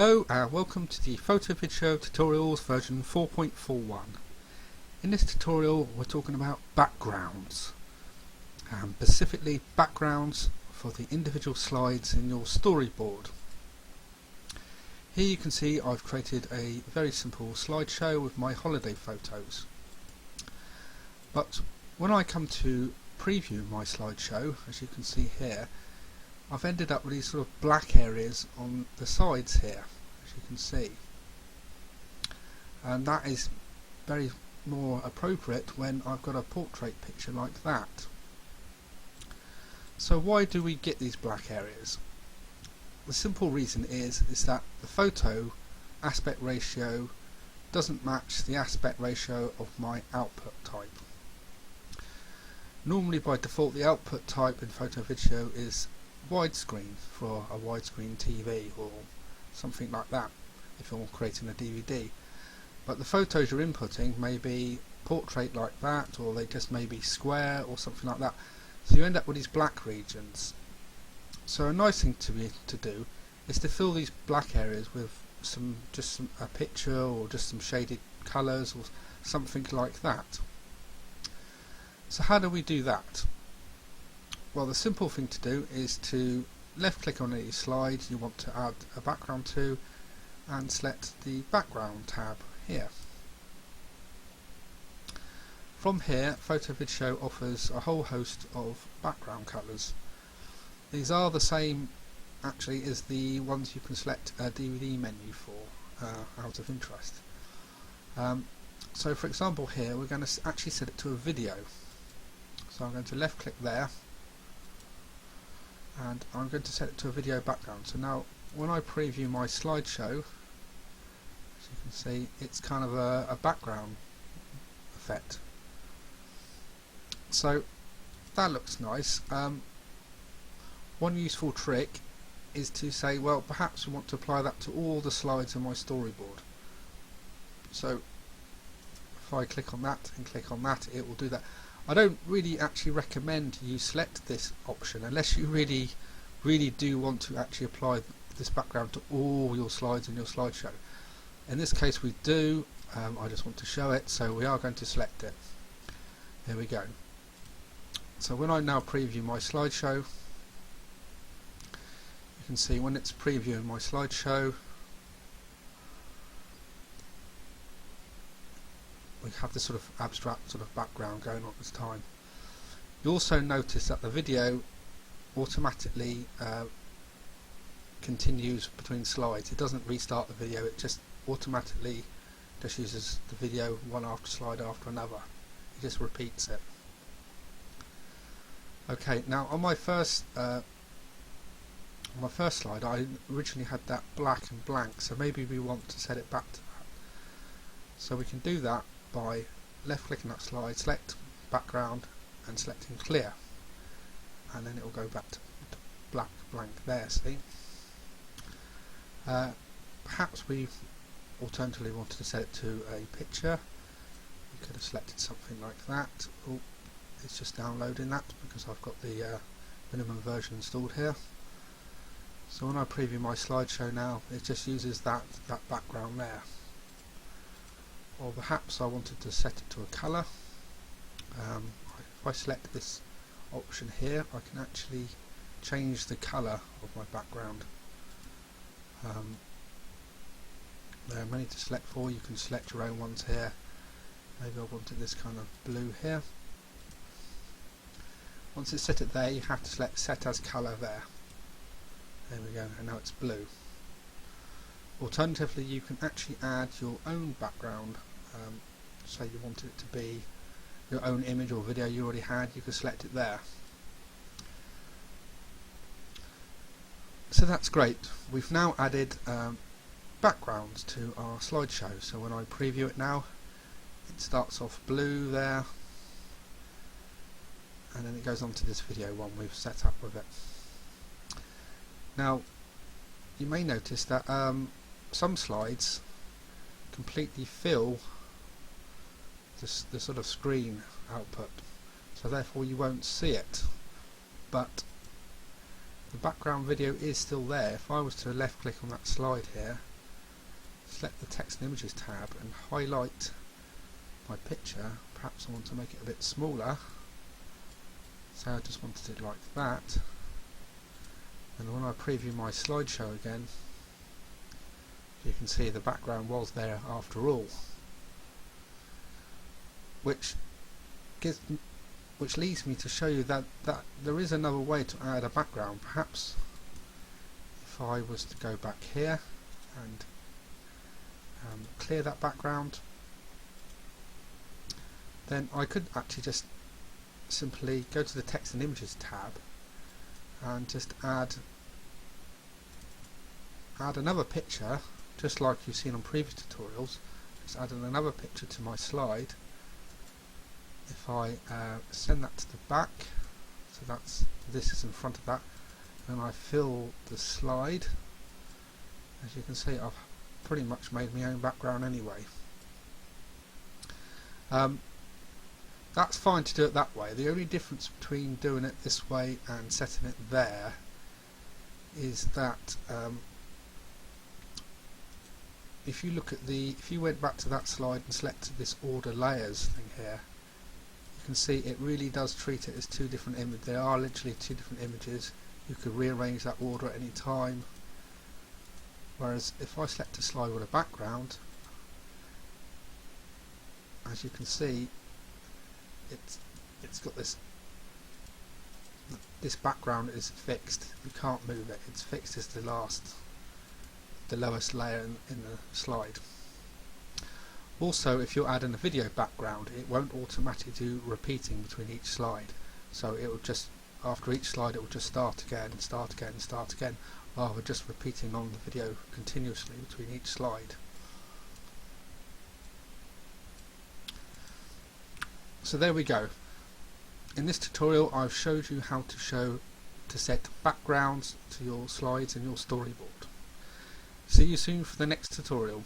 Hello and welcome to the PhotoVidShow tutorials version 4.41. In this tutorial we're talking about backgrounds, specifically backgrounds for the individual slides in your storyboard. Here you can see I've created a very simple slideshow with my holiday photos. But when I come to preview my slideshow, as you can see here, I've ended up with these sort of black areas on the sides here, as you can see, and that is very more appropriate when I've got a portrait picture like that. So why do we get these black areas? The simple reason is that the photo aspect ratio doesn't match the aspect ratio of my output type. Normally by default the output type in PhotoVidShow is widescreen for a widescreen TV or something like that if you're creating a DVD, but the photos you're inputting may be portrait like that, or they just may be square or something like that, so you end up with these black regions. So a nice thing to do is to fill these black areas with a picture or just some shaded colours or something like that. So how do we do that? Well, the simple thing to do is to left click on any slide you want to add a background to and select the background tab here. From here, PhotoVidShow offers a whole host of background colours. These are the same actually as the ones you can select a DVD menu for, out of interest. So for example here we're going to actually set it to a video. So I'm going to left click there and I'm going to set it to a video background. So now when I preview my slideshow, as you can see, it's kind of a background effect. So that looks nice. One useful trick is to say, well, perhaps we want to apply that to all the slides in my storyboard. So if I click on that and click on that, it will do that. I don't really actually recommend you select this option unless you really do want to actually apply this background to all your slides in your slideshow. In this case we do. I just want to show it, so we are going to select it. Here we go. So when I now preview my slideshow, you can see when it's previewing my slideshow, we have this sort of abstract sort of background going on at this time. You also notice that the video automatically continues between slides. It doesn't restart the video, it just automatically just uses the video one after slide after another. It just repeats it. Okay, now on my first slide I originally had that black and blank, so maybe we want to set it back to that. So we can do that by left clicking that slide, select background and selecting clear, and then it will go back to black blank there, see. Perhaps we alternatively wanted to set it to a picture. We could have selected something like that. Oh, it's just downloading that because I've got the minimum version installed here. So when I preview my slideshow now, it just uses that background there. Or perhaps I wanted to set it to a colour. If I select this option here, I can actually change the colour of my background. There are many to select for. You can select your own ones here. Maybe I wanted this kind of blue here. Once it's set it there, you have to select set as colour there. There we go, and now it's blue. Alternatively, you can actually add your own background. Say you wanted it to be your own image or video you already had, you can select it there. So that's great. We've now added backgrounds to our slideshow. So when I preview it now, it starts off blue there, and then it goes on to this video one we've set up with it. Now you may notice that some slides completely fill the sort of screen output, so therefore you won't see it, but the background video is still there. If I was to left click on that slide here select the text and images tab and highlight my picture. Perhaps I want to make it a bit smaller, so I just wanted it like that. And when I preview my slideshow again, you can see the background was there after all, which leads me to show you that there is another way to add a background. Perhaps if I was to go back here and clear that background, then I could actually just simply go to the text and images tab and just add another picture, just like you've seen on previous tutorials. Just add another picture to my slide. If I send that to the back, so this is in front of that, and I fill the slide, as you can see I've pretty much made my own background anyway. That's fine to do it that way. The only difference between doing it this way and setting it there is that if you went back to that slide and selected this order layers thing here, you can see it really does treat it as two different images. There are literally two different images. You could rearrange that order at any time. Whereas if I select a slide with a background, as you can see, it's got this background is fixed. You can't move it. It's fixed as the lowest layer in the slide. Also, if you're adding a video background, it won't automatically do repeating between each slide. So it will just, after each slide, it will just start again and start again and start again, rather just repeating on the video continuously between each slide. So there we go. In this tutorial I've showed you how to set backgrounds to your slides and your storyboard. See you soon for the next tutorial.